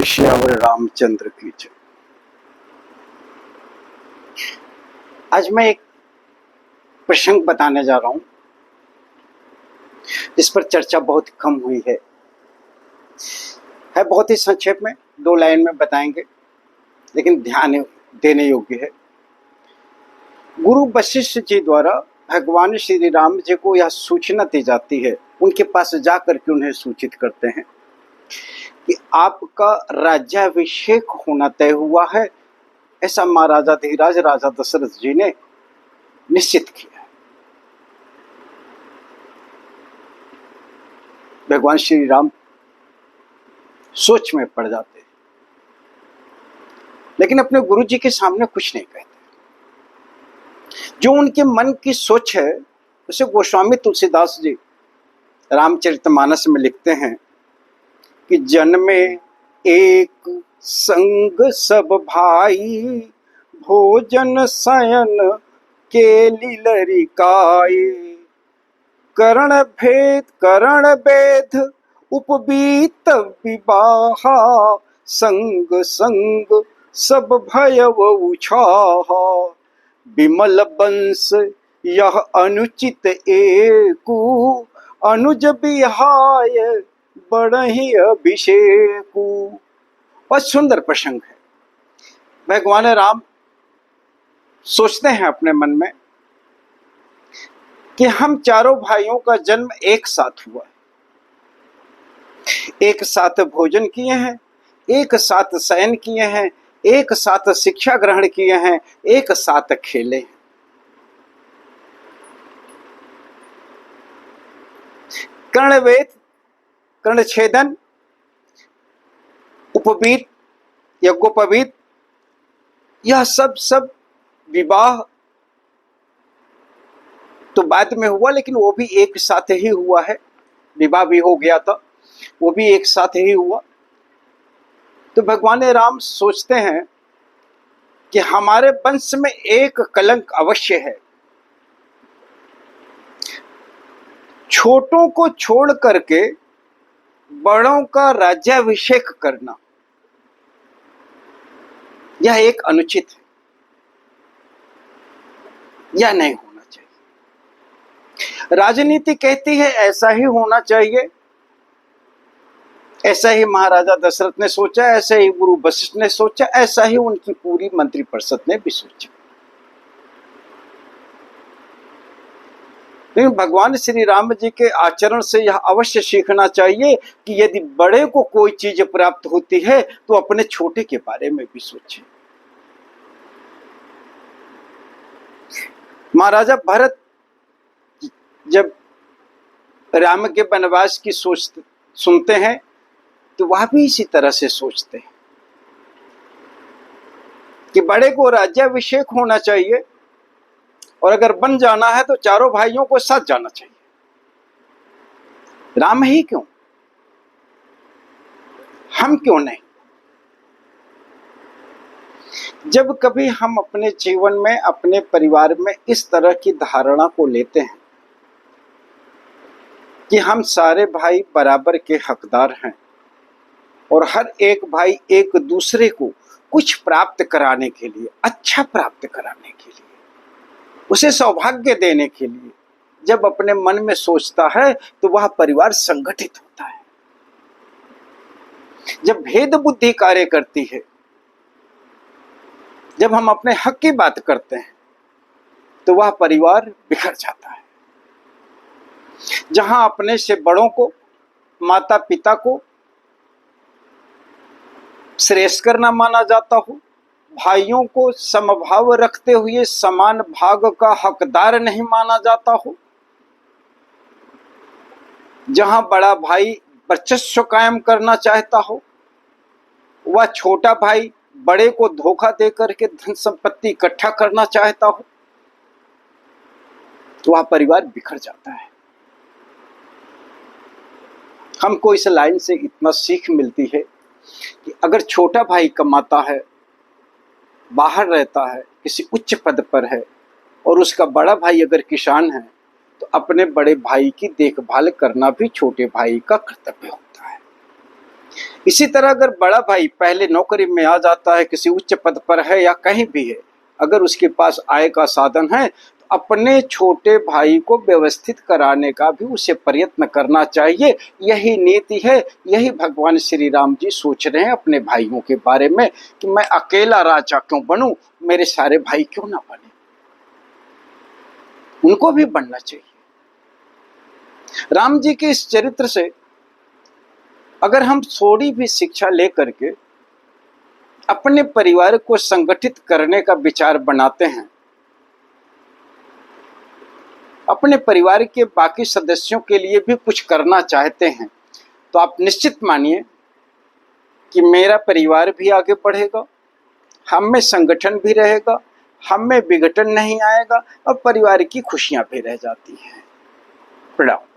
श्यावर रामचंद्र की जय। आज मैं एक प्रसंग बताने जा रहा हूं जिस पर चर्चा बहुत कम हुई है बहुत ही संक्षेप में 2 लाइन में बताएंगे, लेकिन ध्यान देने योग्य है। गुरु वशिष्ठ जी द्वारा भगवान श्री राम जी को यह सूचना दी जाती है, उनके पास जाकर के उन्हें सूचित करते हैं कि आपका राज्याभिषेक होना तय हुआ है। ऐसा महाराजा धीराज राजा दशरथ जी ने निश्चित किया है। भगवान श्री राम सोच में पड़ जाते हैं, लेकिन अपने गुरु जी के सामने कुछ नहीं कहते। जो उनके मन की सोच है उसे गोस्वामी तुलसीदास जी रामचरितमानस में लिखते हैं कि जन्मे एक संग सब भाई, भोजन शयन के लीलरिकाए, करण भेद उपबीत विवाहा, संग संग सब भयव उछाहा, विमल वंश यह अनुचित एकु, अनुज बिहाय बड़हि अभिषेकु। बहुत सुंदर प्रसंग है। भगवान राम सोचते हैं अपने मन में कि हम चारों भाइयों का जन्म एक साथ हुआ है, एक साथ भोजन किए हैं, एक साथ शयन किए हैं, एक साथ शिक्षा ग्रहण किए हैं, एक साथ खेले हैं। कर्णवेद, कर्णछेदन, उपवीत, यज्ञोपवीत, यह सब विवाह तो बाद में हुआ, लेकिन वो भी एक साथ ही हुआ है। विवाह भी हो गया था, वो भी एक साथ ही हुआ। तो भगवान राम सोचते हैं कि हमारे वंश में एक कलंक अवश्य है। छोटों को छोड़ करके बड़ों का राज्याभिषेक करना, यह एक अनुचित है, यह नहीं होना चाहिए। राजनीति कहती है ऐसा ही होना चाहिए। ऐसा ही महाराजा दशरथ ने सोचा, ऐसा ही गुरु वशिष्ठ ने सोचा, ऐसा ही उनकी पूरी मंत्रिपरिषद ने भी सोचा। लेकिन भगवान श्री राम जी के आचरण से यह अवश्य सीखना चाहिए कि यदि बड़े को कोई चीज प्राप्त होती है तो अपने छोटे के बारे में भी सोचे। महाराजा भरत जब राम के वनवास की सोच सुनते हैं तो वह भी इसी तरह से सोचते हैं कि बड़े को राज्याभिषेक होना चाहिए, और अगर बन जाना है तो चारों भाइयों को साथ जाना चाहिए। राम ही क्यों, हम क्यों नहीं? जब कभी हम अपने जीवन में, अपने परिवार में इस तरह की धारणा को लेते हैं कि हम सारे भाई बराबर के हकदार हैं और हर एक भाई एक दूसरे को कुछ प्राप्त कराने के लिए, अच्छा प्राप्त कराने के लिए, उसे सौभाग्य देने के लिए जब अपने मन में सोचता है तो वह परिवार संगठित होता है। जब भेद बुद्धि कार्य करती है, जब हम अपने हक की बात करते हैं तो वह परिवार बिखर जाता है। जहां अपने से बड़ों को, माता पिता को श्रेष्ठ करना माना जाता हो, भाइयों को समभाव रखते हुए समान भाग का हकदार नहीं माना जाता हो, जहां बड़ा भाई वर्चस्व कायम करना चाहता हो, वह छोटा भाई बड़े को धोखा देकर के धन संपत्ति इकट्ठा करना चाहता हो, तो वह परिवार बिखर जाता है। हमको इस लाइन से इतना सीख मिलती है कि अगर छोटा भाई कमाता है, बाहर रहता है, किसी उच्च पद पर है, और उसका बड़ा भाई अगर किसान है, तो अपने बड़े भाई की देखभाल करना भी छोटे भाई का कर्तव्य होता है। इसी तरह अगर बड़ा भाई पहले नौकरी में आ जाता है, किसी उच्च पद पर है या कहीं भी है, अगर उसके पास आय का साधन है, तो अपने छोटे भाई को व्यवस्थित कराने का भी उसे प्रयत्न करना चाहिए। यही नीति है, यही भगवान श्री राम जी सोच रहे हैं अपने भाइयों के बारे में कि मैं अकेला राजा क्यों बनूं, मेरे सारे भाई क्यों ना बने, उनको भी बनना चाहिए। राम जी के इस चरित्र से अगर हम थोड़ी भी शिक्षा लेकर के अपने परिवार को संगठित करने का विचार बनाते हैं, अपने परिवार के बाकी सदस्यों के लिए भी कुछ करना चाहते हैं, तो आप निश्चित मानिए कि मेरा परिवार भी आगे बढ़ेगा, हम में संगठन भी रहेगा, हम में विघटन नहीं आएगा और परिवार की खुशियां भी रह जाती हैं। प्रणाम।